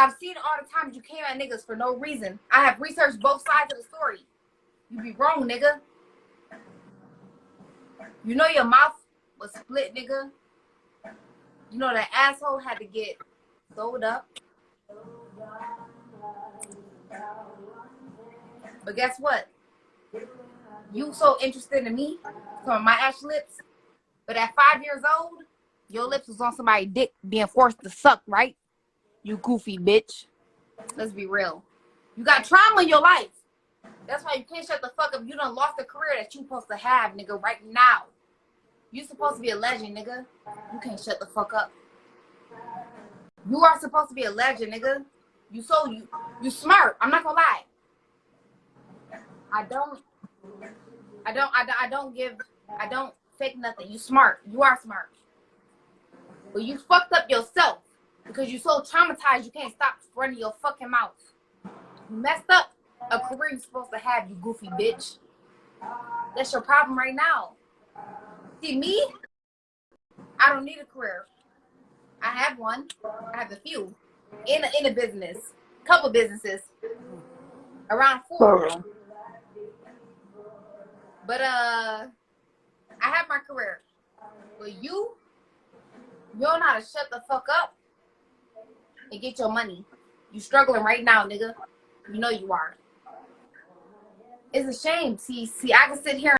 I've seen all the times you came at niggas for no reason. I have researched both sides of the story. You be wrong, nigga. You know your mouth was split, nigga. You know that asshole had to get sewed up. But guess what? You so interested in me from my ash lips, but at 5 years old, your lips was on somebody's dick being forced to suck, right? You goofy bitch. Let's be real. You got trauma in your life. That's why you can't shut the fuck up. You done lost the career that you supposed to have, nigga, right now. You supposed to be a legend, nigga. You can't shut the fuck up. You are supposed to be a legend, nigga. You smart. I'm not gonna lie. I don't fake nothing. You smart. You are smart. But you fucked up yourself because you so traumatized you can't stop running your fucking mouth. You messed up a career you're supposed to have, you goofy bitch. That's your problem right now. See, me, I don't need a career. I have one. I have a few. In a business. Couple businesses. Around 4. But I have my career. But you don't know how to shut the fuck up and get your money. You struggling right now, nigga. You know you are. It's a shame. See, I can sit here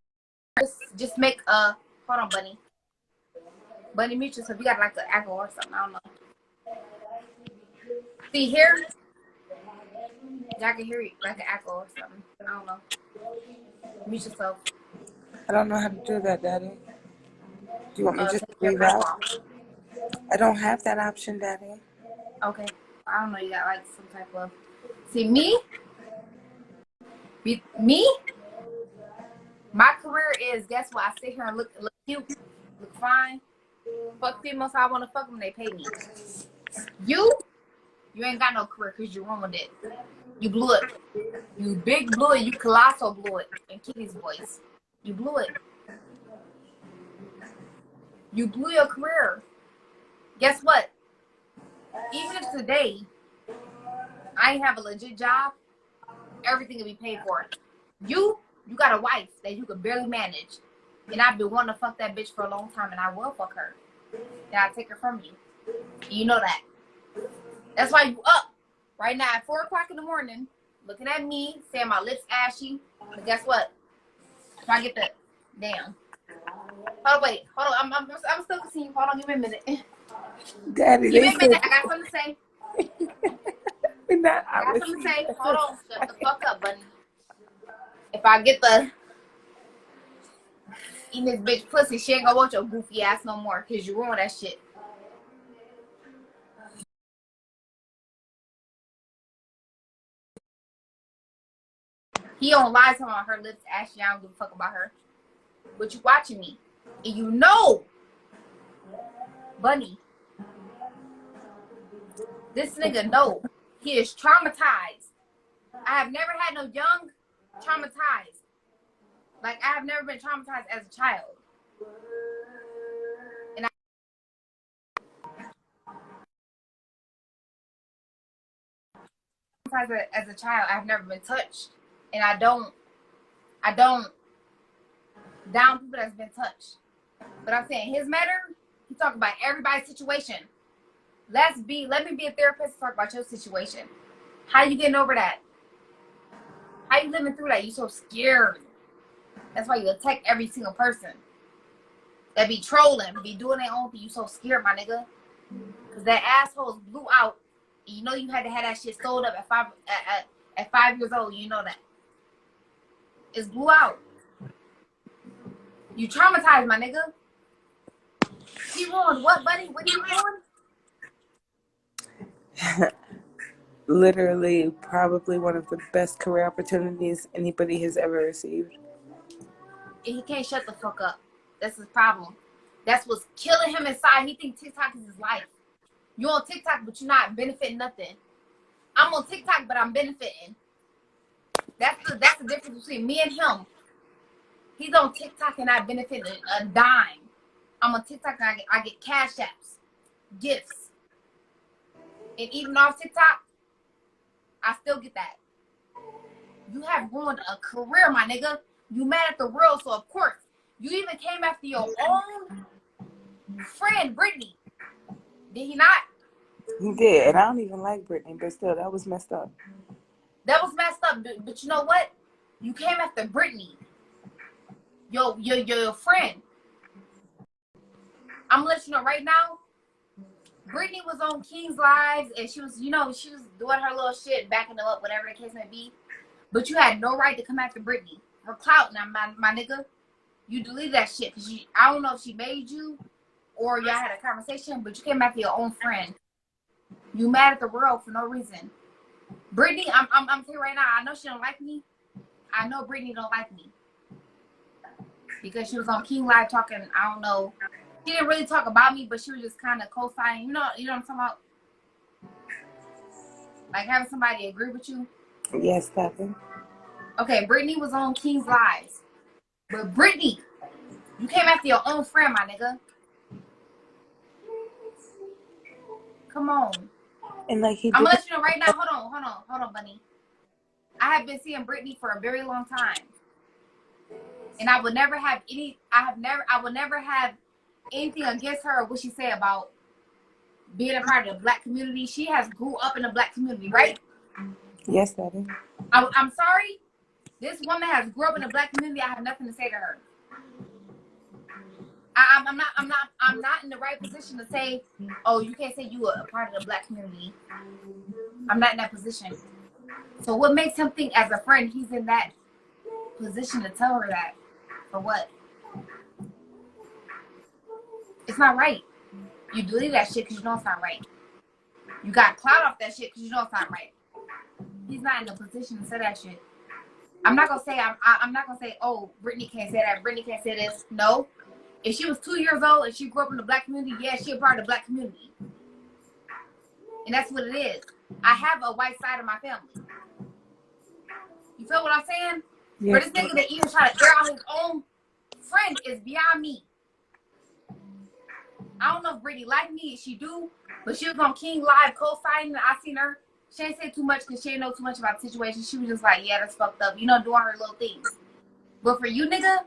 and just make a hold on, Bunny. Bunny Mutual, so if you got like an echo or something, I don't know. See here? I can hear you like an echo or something. I don't know. Mute yourself. I don't know how to do that, Daddy. Do you want me just to leave out? I don't have that option, Daddy. Okay. I don't know. You got like some type of. See, me? My career is, guess what? I sit here and look cute, look fine. Fuck females how I want to fuck them, they pay me. You ain't got no career because you ruined it. You blew it. You big blew it. You colossal blew it. In Kitty's voice. You blew it. You blew your career. Guess what? Even if today I ain't have a legit job, everything will be paid for. You got a wife that you could barely manage. And I've been wanting to fuck that bitch for a long time, and I will fuck her. And I'll take her from you. You know that. That's why you up right now at 4 o'clock in the morning, looking at me, saying my lips ashy. But guess what? If I get the damn. Hold on. I'm still continuing. Hold on, give me a minute. Daddy, give me a minute. I got something to say. I got something to say. Hold on. Shut the fuck up, buddy. If I get the eating this bitch pussy, she ain't gonna want your goofy ass no more because you ruined that shit. He don't lie to her lips ashy. I don't give a fuck about her. But you watching me. And you know, Bunny, this nigga know he is traumatized. I have never had no young traumatized. Like, I have never been traumatized as a child. And as a child, I've never been touched. And I don't down people that's been touched. But I'm saying his matter, he talk about everybody's situation. Let me be a therapist and talk about your situation. How you getting over that? How you living through that? You so scared. That's why you attack every single person that be trolling, be doing their own thing. You so scared, my nigga. Cause that assholes blew out. And you know you had to have that shit sold up at 5 years old. You know that. It's blew out. You traumatized, my nigga. He ruined what, buddy? What he ruined? Literally, probably one of the best career opportunities anybody has ever received. And he can't shut the fuck up. That's his problem. That's what's killing him inside. He thinks TikTok is his life. You on TikTok, but you're not benefiting nothing. I'm on TikTok, but I'm benefiting. That's the difference between me and him. He's on TikTok and not benefiting a dime. I'm on TikTok and I get cash apps, gifts. And even off TikTok, I still get that. You have ruined a career, my nigga. You mad at the world, so of course you even came after your own friend, Brittany. Did he not? He did, and I don't even like Brittany, but still, that was messed up. That was messed up, but you know what? You came after Brittany, your friend. I'm gonna let you know right now. Brittany was on King's Lives, and she was, she was doing her little shit, backing them up, whatever the case may be. But you had no right to come after Brittany for clout. Now, my nigga, you deleted that shit because I don't know if she made you or y'all had a conversation, but you came after your own friend. You mad at the world for no reason. Brittany, I'm telling you right now, I know she don't like me. I know Brittany don't like me because she was on King Live talking. I don't know. She didn't really talk about me, but she was just kind of co-signing. You know what I'm talking about? Like having somebody agree with you. Yes, Stephanie. Okay, Brittany was on King's Lives, but Brittany, you came after your own friend, my nigga. Come on. And like he did. I'm gonna let you know right now. Hold on, bunny. I have been seeing Brittany for a very long time, and I would never have anything against her or what she said about being a part of the black community. She has grew up in the black community, right? Yes, Daddy. I'm sorry. This woman has grew up in the black community. I have nothing to say to her. I'm not in the right position to say, oh, you can't say you are a part of the black community. I'm not in that position. So what makes him think as a friend he's in that position to tell her that? For what? It's not right. You delete that shit because you know it's not right. You got clout off that shit because you know it's not right. He's not in a position to say that shit. I'm not gonna say, oh, Brittany can't say that. Brittany can't say this. No. If she was 2 years old and she grew up in the black community, yeah, she a part of the black community. And that's what it is. I have a white side of my family. You feel what I'm saying? Yes. For this nigga to even try to air out his own friend is beyond me. I don't know if Brittany liked me. She do. But she was on King Live co-signing. I seen her. She ain't say too much because she didn't know too much about the situation. She was just like, yeah, that's fucked up. Doing her little things. But for you, nigga,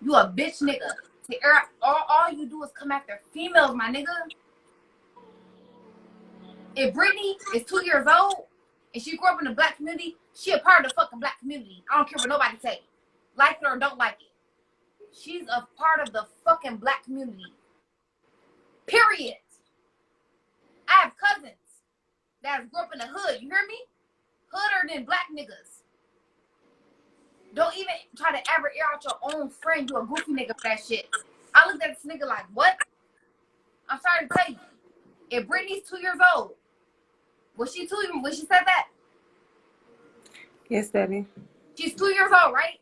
you a bitch nigga. To air out, all you do is come after females, my nigga. If Brittany is 2 years old and she grew up in the black community, she a part of the fucking black community. I don't care what nobody say. Like it or don't like it. She's a part of the fucking black community. Period. I have cousins that grew up in the hood. You hear me? Hooder than black niggas. Don't even try to ever air out your own friend. You a goofy nigga for that shit. I looked at this nigga like, what? I'm sorry to tell you. If Brittany's 2 years old, was she 2 when she said that? Yes, Daddy. She's 2 years old, right?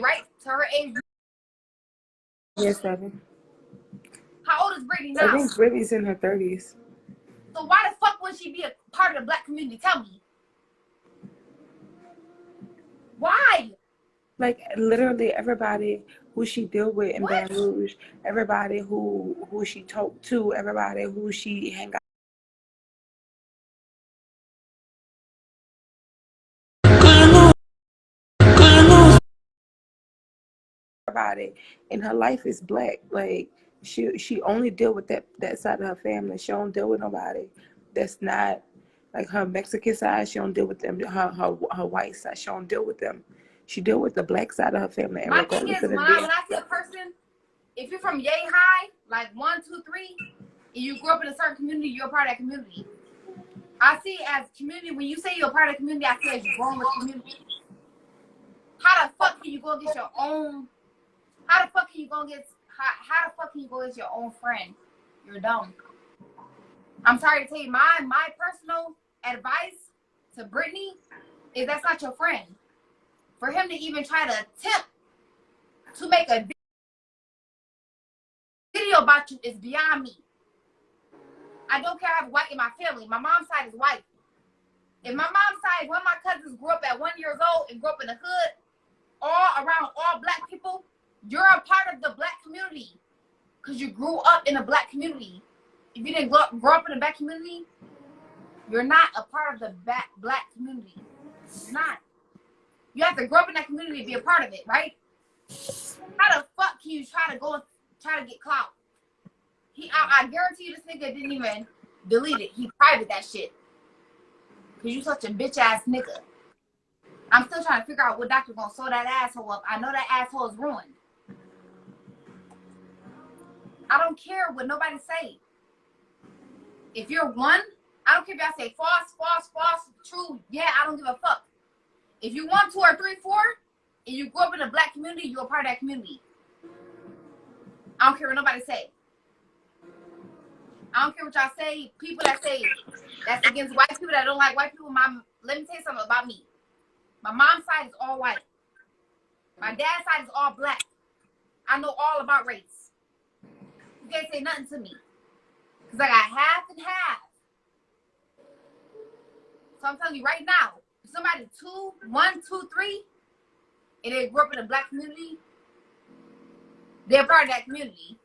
Right? To her age. Yes, Daddy. How old is Brittany I now? think Brittany's in her 30s. So why the fuck would she be a part of the black community? Tell me. Why? Like literally everybody who she deal with in Baton Rouge, everybody who she talked to, everybody who she hang out. Everybody in her life is black. Like she only deal with that side of her family. She don't deal with nobody that's not like her Mexican side. She don't deal with them. Her white side. She don't deal with them. She deal with the black side of her family. And my thing is, when I see a person, if you're from yay high, like 1, 2, 3, and you grew up in a certain community, you're a part of that community. I see it as community. When you say you're a part of the community, I see it as you're growing with community. How the fuck can you go get your own? How the fuck can you go get? How the fuck can you go get your own friend? You're dumb. I'm sorry to tell you, my personal advice to Brittany is that's not your friend. For him to even try to attempt to make a video about you is beyond me. I don't care. I have white in my family. My mom's side is white. If my mom's side, one of my cousins grew up at 1 year old and grew up in the hood, all around all black people, you're a part of the black community because you grew up in a black community. If you didn't grow up in a black community, You're not a part of the black community. You're not. You have to grow up in that community to be a part of it, right? How the fuck can you try to get clout? I guarantee you this nigga didn't even delete it. He private that shit. Cause you such a bitch ass nigga. I'm still trying to figure out what doctor gonna sew that asshole up. I know that asshole is ruined. I don't care what nobody say. If you're one, I don't care if y'all say false, true. Yeah, I don't give a fuck. If you 1, 2, or 3, 4, and you grew up in a black community, you're a part of that community. I don't care what nobody say. I don't care what y'all say. People that say that's against white people that don't like white people. Let me tell you something about me. My mom's side is all white. My dad's side is all black. I know all about race. You can't say nothing to me. Because I got half and half. So I'm telling you right now, if somebody 1, 2, 3, and they grew up in a black community, they're part of that community.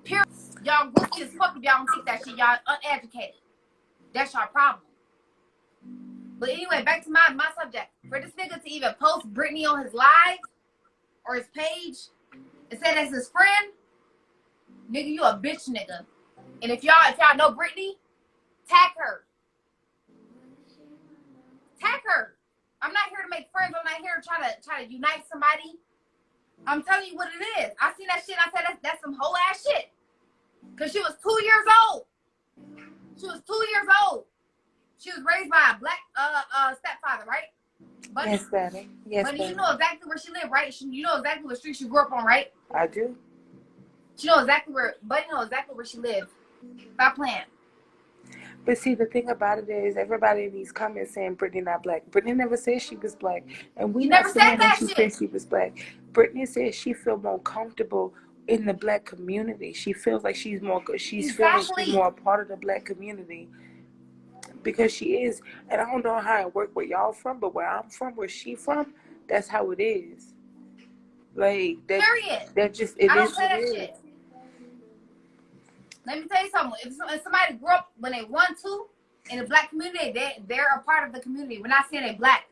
Period. Y'all goofy as fuck if y'all don't think that shit. Y'all uneducated. That's your problem. But anyway, back to my subject. For this nigga to even post Brittany on his live or his page and say that's his friend, nigga, you a bitch nigga. And if y'all know Brittany, tag her. Tag her. I'm not here to make friends. I'm not here to try to unite somebody. I'm telling you what it is. I seen that shit. I said that's some whole ass shit. Cause she was 2 years old. She was 2 years old. She was raised by a black stepfather, right? Buddy? Yes, Daddy. Yes, Buddy, Daddy. you know exactly where she lived, right? You know exactly what street she grew up on, right? I do. She knows exactly where. Buddy knows exactly where she lived. Stop playing. But see, the thing about it is, everybody in these comments saying Brittany not black. Brittany never said she was black, and we You not never said saying that that she shit. said she was black. Brittany said she feel more comfortable in the black community. She feels like she's more. She's feeling she's more a part of the black community because she is. And I don't know how it work where y'all from, but where I'm from, where she from, that's how it is. Like that. Period. That just it I don't is. play It that is. shit. Let me tell you something. If somebody grew up when they want to in the black community, they're a part of the community. We're not saying they black.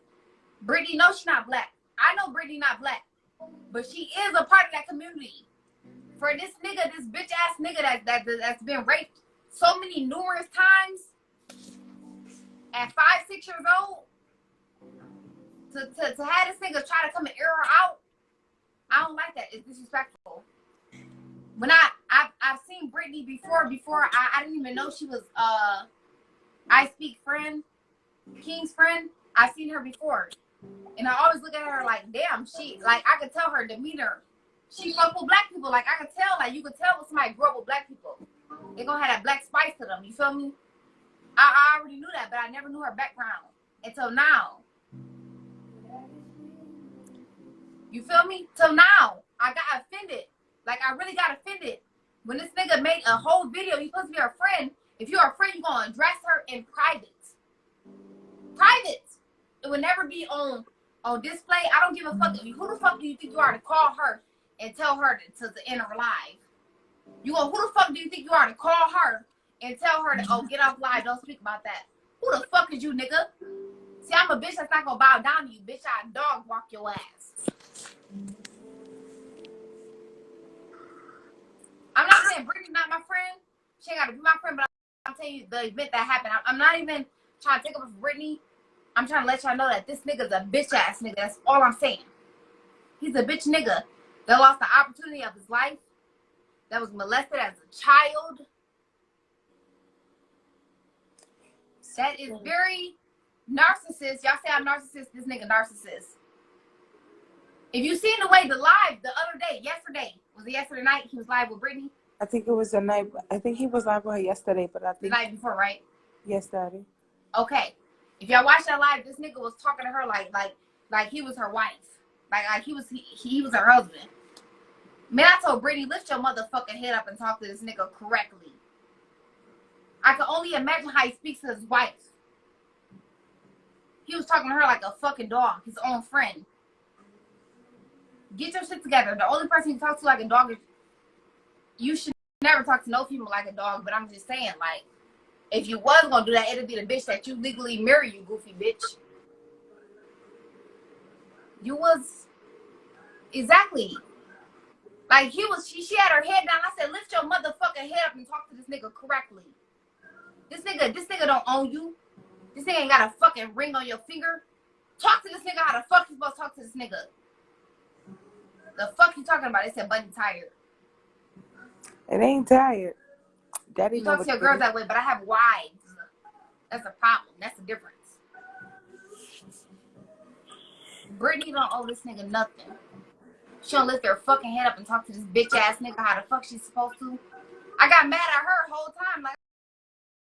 Brittany knows she's not black. I know Brittany not black, but she is a part of that community. For this nigga, this bitch ass nigga that's been raped so many numerous times at 5, 6 years old, to have this nigga try to come and air her out, I don't like that. It's disrespectful. When I've seen Brittany before I didn't even know she was I Speak friend, King's friend. I've seen her before, and I always look at her like, damn, she like I could tell her demeanor. She fuck with black people. Like I could tell, like you could tell when somebody grew up with black people. They're gonna have that black spice to them. You feel me? I already knew that, but I never knew her background until now. You feel me? Till now, I got offended. Like I really got offended when this nigga made a whole video. You supposed to be her friend. If you're a friend, you're gonna address her in private. Private. It would never be on display. I don't give a fuck. Who the fuck do you think you are to call her and tell her to end her live? Who the fuck do you think you are to call her and tell her to get off live? Don't speak about that. Who the fuck is you, nigga? See, I'm a bitch that's not gonna bow down to you, bitch. I dog walk your ass. I'm not saying Brittany's not my friend. She ain't gotta be my friend, but I'm telling you the event that happened. I'm not even trying to take up for Brittany. I'm trying to let y'all know that this nigga's a bitch ass nigga. That's all I'm saying. He's a bitch nigga that lost the opportunity of his life, that was molested as a child. That is very narcissist. Y'all say I'm narcissist. This nigga narcissist. If you seen the way the live the other day, yesterday, was it yesterday night? He was live with Brittany. I think it was the night. I think he was live with her yesterday, but I think the night before, right? Yes, Daddy. Okay. If y'all watch that live, this nigga was talking to her like he was her wife, like he was her husband. Man, I told Brittany, lift your motherfucking head up and talk to this nigga correctly. I can only imagine how he speaks to his wife. He was talking to her like a fucking dog, his own friend. Get your shit together. The only person you talk to like a dog is, you should never talk to no female like a dog, but I'm just saying, like, If you was gonna do that, it'd be the bitch that you legally marry, you goofy bitch. You was exactly like he was. She had her head down. I said, lift your motherfucking head up and talk to this nigga correctly. This nigga don't own you. This nigga ain't got a fucking ring on your finger. Talk to this nigga how the fuck you supposed to talk to this nigga. The fuck you talking about? They said Buddy tired. It ain't tired. Daddy You know talk what to your to girls do. that way, but I have wives. That's a problem. That's the difference. Brittany don't owe this nigga nothing. She don't lift her fucking head up and talk to this bitch ass nigga how the fuck she's supposed to. I got mad at her whole time. Like,